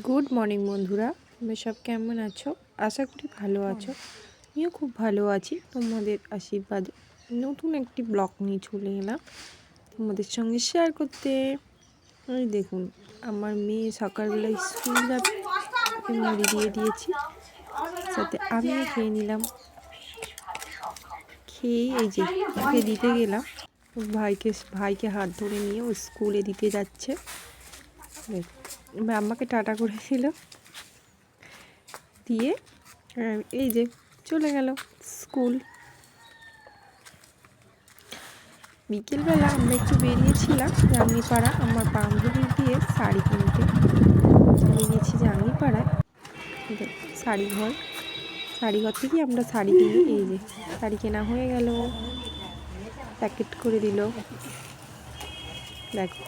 Good morning বন্ধুরা, তোমরা সব কেমন আছো? আশা করি ভালো আছো। আমিও খুব ভালো আছি। তোমাদের আশীর্বাদে নতুন একটি ব্লগ নিয়ে চলে এলাম তোমাদের সঙ্গে শেয়ার করতে। ওই দেখুন, আমার মেয়ে সকালবেলায় স্কুল যাবে, ওকে মুড়ি দিয়ে দিয়েছি, সাথে আমিও খেয়ে নিলাম। খেয়ে এই যে ওকে দিতে গেলাম, ভাইকে হাত ধরে নিয়ে ও স্কুলে দিতে যাচ্ছে। আমাকে টাটা করেছিল, দিয়ে এই যে চলে গেল স্কুল। বিকেলবেলা আমরা একটু বেরিয়েছিলাম জাঙ্গিপাড়া, আমার বান্ধবীর দিয়ে শাড়ি কিনতে বেরিয়েছি জাঙ্গিপাড়ায়। শাড়িঘর থেকে আমরা শাড়ি কিনি। এই যে শাড়ি কেনা হয়ে গেল, প্যাকেট করে দিল। দেখো